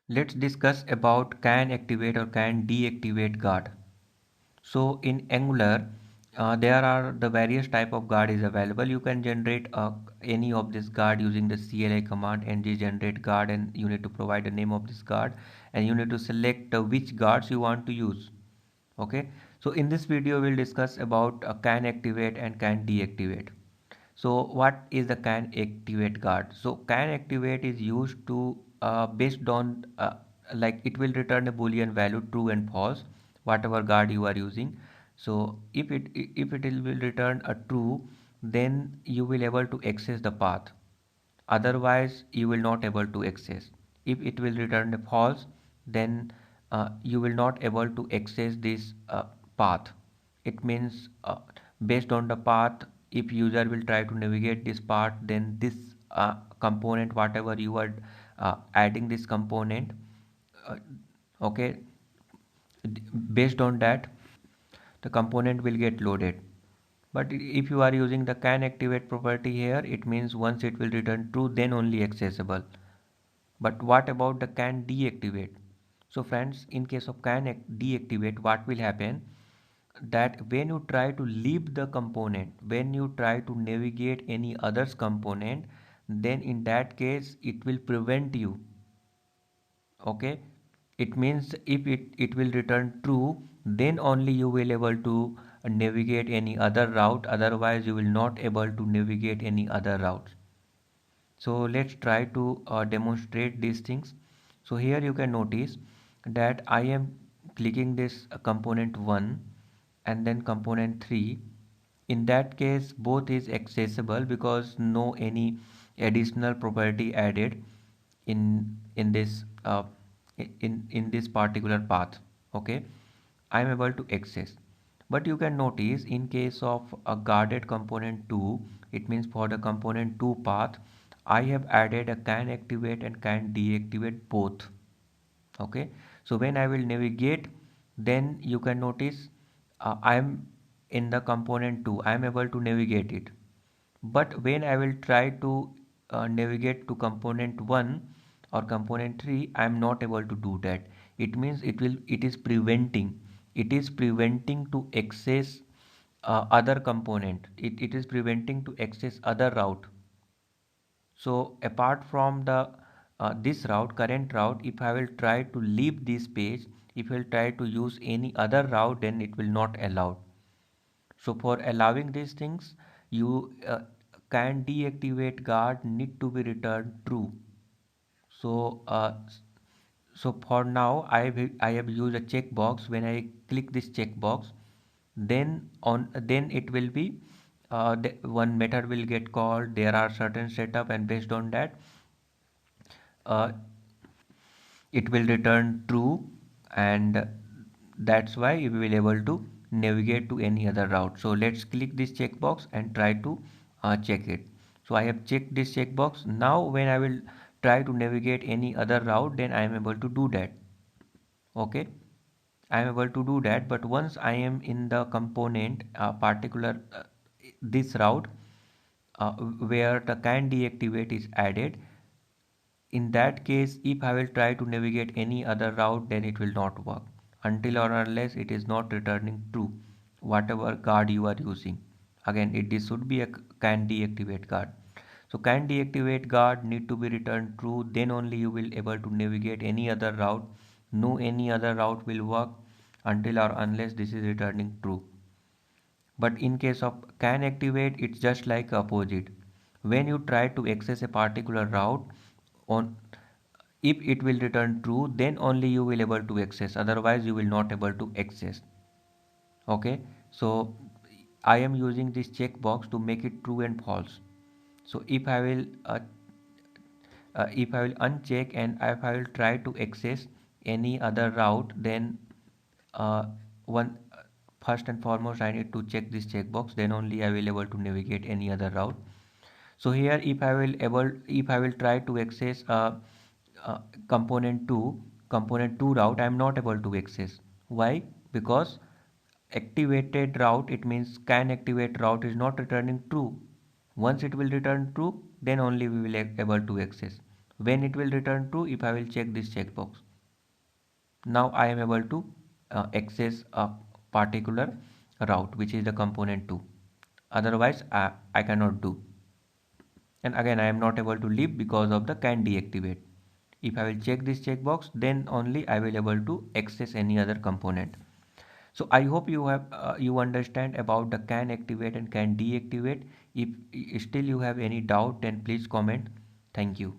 Let's discuss about canActivate or canDeactivate guard. So in Angular, there are the various type of guard is available. You can generate any of this guard using the CLI command ng generate guard, and you need to provide the name of this guard, and you need to select which guards you want to use. Okay, so in this video we'll discuss about canActivate and canDeactivate. So what is the canActivate guard? So canActivate is used to based on like it will return a boolean value true and false whatever guard you are using. So if it will return a true, then you will able to access the path. Otherwise you will not able to access. If it will return a false, then you will not able to access this path. It means based on the path, if user will try to navigate this path, then this component whatever you are adding this component, uh, okay, based on that the component will get loaded. But if you are using the canActivate property here, it means once it will return true, then only accessible. But what about the canDeactivate? So friends, in case of canDeactivate, what will happen, that when you try to leave the component, when you try to navigate any others component, then in that case it will prevent you. Okay, it means if it will return true, then only you will able to navigate any other route, otherwise you will not able to navigate any other routes. So let's try to demonstrate these things. So here you can notice that I am clicking this component 1 and then component 3. In that case both is accessible because no any additional property added in this in this particular path. Okay, I am able to access. But you can notice in case of a guarded component 2, it means for the component 2 path, I have added a canActivate and canDeactivate both. Okay, so when I will navigate, then you can notice I am in the component 2, I am able to navigate it. But when I will try to navigate to component 1 or component 3, I am not able to do that. It means it is preventing to access other component. It is preventing to access other route. So apart from the this route, current route, if I will try to leave this page, if I will try to use any other route, then it will not allow. So for allowing these things, you canDeactivate guard need to be returned true. So so for now I have used a checkbox. When I click this checkbox, then it will be one method will get called. There are certain setup, and based on that uh, it will return true, and that's why we will able to navigate to any other route. So let's click this checkbox and try to check it. So I have checked this checkbox. Now when I will try to navigate any other route, then I am able to do that. Okay, I am able to do that. But once I am in the component particular this route where the canDeactivate is added, in that case, if I will try to navigate any other route, then it will not work until or unless it is not returning true, whatever guard you are using. Again, this should be a canDeactivate guard. So canDeactivate guard need to be returned true, then only you will able to navigate any other route. No any other route will work until or unless this is returning true. But in case of canActivate, it's just like opposite. When you try to access a particular route, on if it will return true, then only you will able to access, otherwise you will not able to access. Okay, so I am using this checkbox to make it true and false. So if I will uncheck and if I will try to access any other route, then one first and foremost I need to check this checkbox, then only I will able to navigate any other route. So here if I will try to access component 2 route, I am not able to access. Why? Because activated route, it means canActivate route is not returning true. Once it will return true, then only we will able to access. When it will return true, if I will check this checkbox, now I am able to access a particular route which is the component 2. Otherwise I cannot do. And again I am not able to leave because of the can deactivate. If I will check this checkbox, then only I will able to access any other component. So I hope you have you understand about the can activate and can deactivate. If still you have any doubt, then please comment. Thank you.